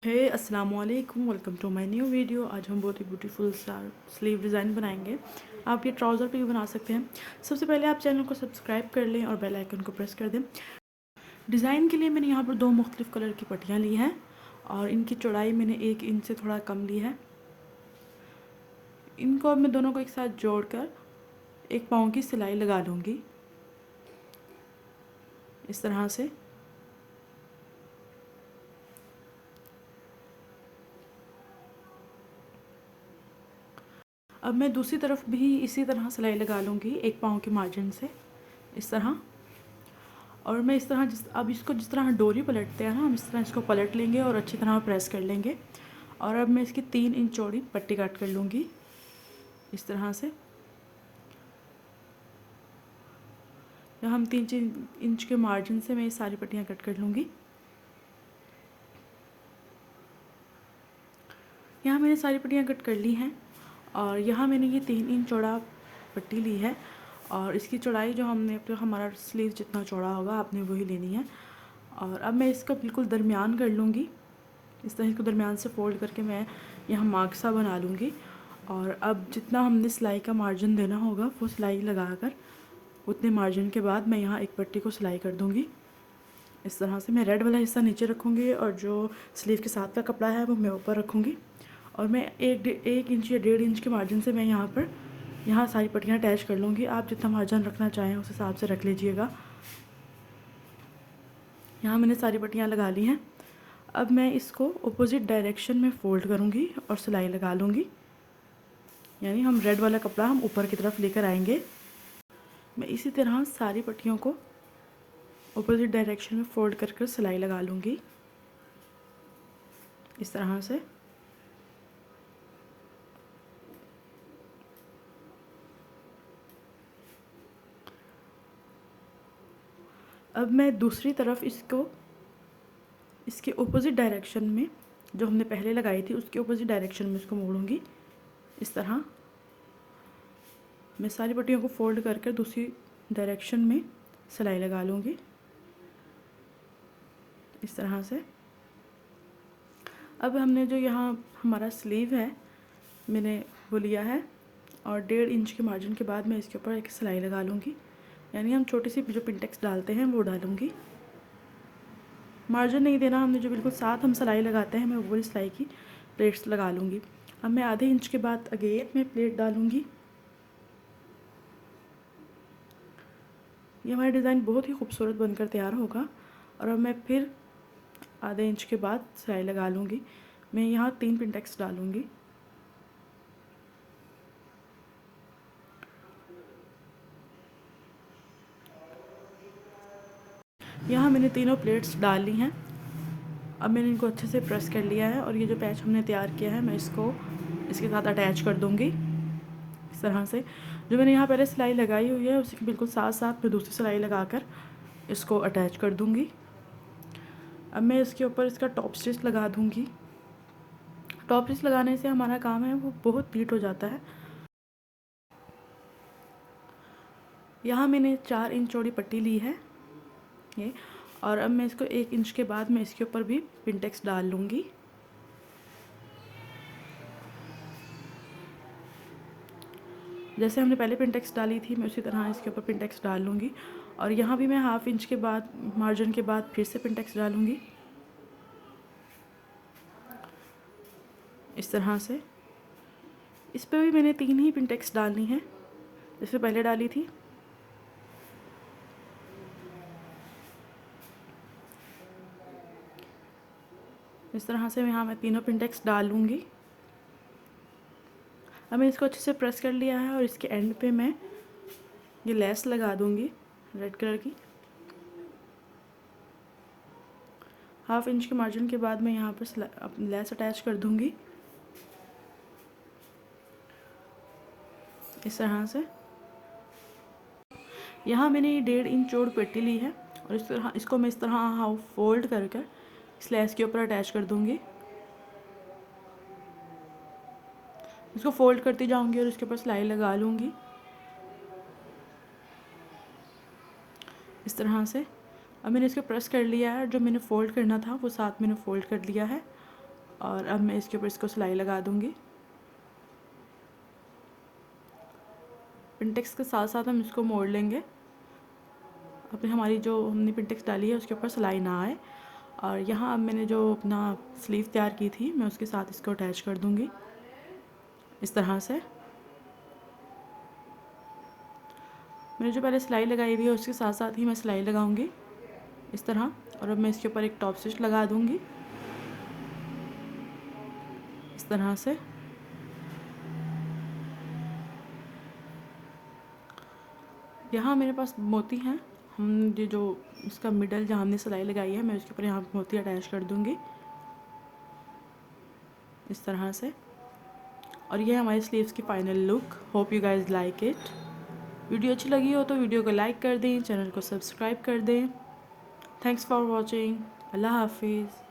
हे अस्सलाम वालेकुम, welcome to my new video. आज हम बहुत ही ब्यूटीफुल स्लीव डिज़ाइन बनाएंगे। आप ये ट्राउज़र पे भी बना सकते हैं। सबसे पहले आप चैनल को सब्सक्राइब कर लें और बेल आइकन को प्रेस कर दें। डिज़ाइन के लिए मैंने यहाँ पर दो मुख्तलिफ़ कलर की पट्टियाँ ली हैं और इनकी चौड़ाई मैंने 1 इंच से थोड़ा कम ली है। इनको अब मैं दोनों को एक साथ जोड़कर एक पाँव की सिलाई लगा लूँगी इस तरह से। अब मैं दूसरी तरफ भी इसी तरह सिलाई लगा लूँगी एक पाँव के मार्जिन से इस तरह। और मैं इस तरह इसको जिस तरह डोरी पलटते हैं ना, हम इस तरह इसको पलट लेंगे और अच्छी तरह प्रेस कर लेंगे। और अब मैं इसकी 3 इंच चौड़ी पट्टी कट कर लूँगी इस तरह से। यहाँ हम 3 इंच के मार्जिन से मैं ये सारी पट्टियाँ कट कर लूँगी। यहाँ मैंने सारी पट्टियाँ कट कर ली हैं और यहाँ मैंने ये 3 इंच चौड़ा पट्टी ली है और इसकी चौड़ाई जो हमने हमारा स्लीव जितना चौड़ा होगा आपने वही लेनी है। और अब मैं इसका बिल्कुल दरमियान कर लूँगी। इस तरह इसको दरमियान से फोल्ड करके मैं यहाँ मार्क सा बना लूँगी। और अब जितना हमने सिलाई का मार्जिन देना होगा वो सिलाई लगाकर उतने मार्जिन के बाद मैं यहाँ एक पट्टी को सिलाई कर दूँगी इस तरह से। मैं रेड वाला हिस्सा नीचे रखूँगी और जो स्लीव के साथ का कपड़ा है वो मैं ऊपर रखूँगी। और मैं एक इंच या 1.5 इंच के मार्जिन से मैं यहाँ सारी पट्टियाँ अटैच कर लूँगी। आप जितना मार्जिन रखना चाहें उस हिसाब से रख लीजिएगा। यहाँ मैंने सारी पट्टियाँ लगा ली हैं। अब मैं इसको अपोजिट डायरेक्शन में फ़ोल्ड करूँगी और सिलाई लगा लूँगी। यानी हम रेड वाला कपड़ा हम ऊपर की तरफ लेकर आएंगे। मैं इसी तरह सारी पट्टियों को अपोजिट डायरेक्शन में फ़ोल्ड कर कर सिलाई लगा लूँगी इस तरह से। अब मैं दूसरी तरफ इसके अपोजिट डायरेक्शन में जो हमने पहले लगाई थी उसके अपोजिट डायरेक्शन में इसको मोड़ूंगी इस तरह। मैं सारी पट्टियों को फोल्ड करके दूसरी डायरेक्शन में सिलाई लगा लूँगी इस तरह से। अब हमने जो यहाँ हमारा स्लीव है मैंने वो लिया है और 1.5 इंच के मार्जिन के बाद मैं इसके ऊपर एक सिलाई लगा लूँगी। यानी हम छोटी सी जो पिंटेक्स डालते हैं वो डालूँगी। मार्जिन नहीं देना हमने, जो बिल्कुल साथ हम सिलाई लगाते हैं मैं वो सिलाई की प्लेट्स लगा लूँगी। अब मैं आधे इंच के बाद अगेन मैं प्लेट डालूँगी। ये हमारा डिज़ाइन बहुत ही खूबसूरत बनकर तैयार होगा। और अब मैं फिर आधे इंच के बाद सिलाई लगा लूँगी। मैं यहाँ 3 पिंटेक्स डालूँगी। यहाँ मैंने तीनों प्लेट्स डाल ली हैं। अब मैंने इनको अच्छे से प्रेस कर लिया है और ये जो पैच हमने तैयार किया है मैं इसको इसके साथ अटैच कर दूँगी इस तरह से। जो मैंने यहाँ पहले सिलाई लगाई हुई है उसी के बिल्कुल साथ साथ मैं दूसरी सिलाई लगाकर इसको अटैच कर दूँगी। अब मैं इसके ऊपर इसका टॉप स्टिच लगा दूँगी। टॉप स्टिच लगाने से हमारा काम है वो बहुत नीट हो जाता है। यहाँ मैंने 4 इंच चौड़ी पट्टी ली है ये। और अब मैं इसको 1 इंच के बाद मैं इसके ऊपर भी पिंटेक्स डाल लूँगी। जैसे हमने पहले पिंटेक्स डाली थी मैं उसी तरह इसके ऊपर पिंटेक्स डाल लूँगी। और यहाँ भी मैं हाफ इंच के बाद मार्जिन के बाद फिर से पिंटेक्स डालूँगी इस तरह से। इस पर भी मैंने 3 ही पिंटेक्स डालनी है जैसे पहले डाली थी। इस तरह से यहाँ मैं तीनों पिंटेक्स डाल लूँगी। अब मैं इसको अच्छे से प्रेस कर लिया है और इसके एंड पे मैं ये लेस लगा दूँगी रेड कलर की। हाफ इंच के मार्जिन के बाद मैं यहाँ पर लेस अटैच कर दूँगी इस तरह से। यहाँ मैंने ये 1.5 इंच चौड़ी पट्टी ली है और इसको मैं इस तरह हाफ फोल्ड कर कर इस लेस के ऊपर अटैच कर दूँगी। इसको फोल्ड करती जाऊँगी और इसके ऊपर सिलाई लगा लूँगी इस तरह से। अब मैंने इसको प्रेस कर लिया है, जो मैंने फ़ोल्ड करना था वो साथ मैंने फ़ोल्ड कर लिया है और अब मैं इसके ऊपर इसको सिलाई लगा दूँगी। पिनटेक्स के साथ साथ हम इसको मोड़ लेंगे, अपनी हमारी जो हमने पिनटेक्स डाली है उसके ऊपर सिलाई ना आए। और यहाँ अब मैंने जो अपना स्लीव तैयार की थी मैं उसके साथ इसको अटैच कर दूँगी इस तरह से। मैंने जो पहले सिलाई लगाई हुई है उसके साथ साथ ही मैं सिलाई लगाऊंगी इस तरह। और अब मैं इसके ऊपर एक टॉप स्टिच लगा दूंगी इस तरह से। यहाँ मेरे पास मोती हैं, हम ये जो इसका मिडल जहाँ हमने सिलाई लगाई है मैं उसके ऊपर यहाँ मोती अटैच कर दूंगी इस तरह से। और ये हमारी स्लीव्स की final look. Hope you guys like it. Video अच्छी लगी हो तो वीडियो को लाइक कर दें, चैनल को सब्सक्राइब कर दें। Thanks for watching. अल्लाह हाफिज़।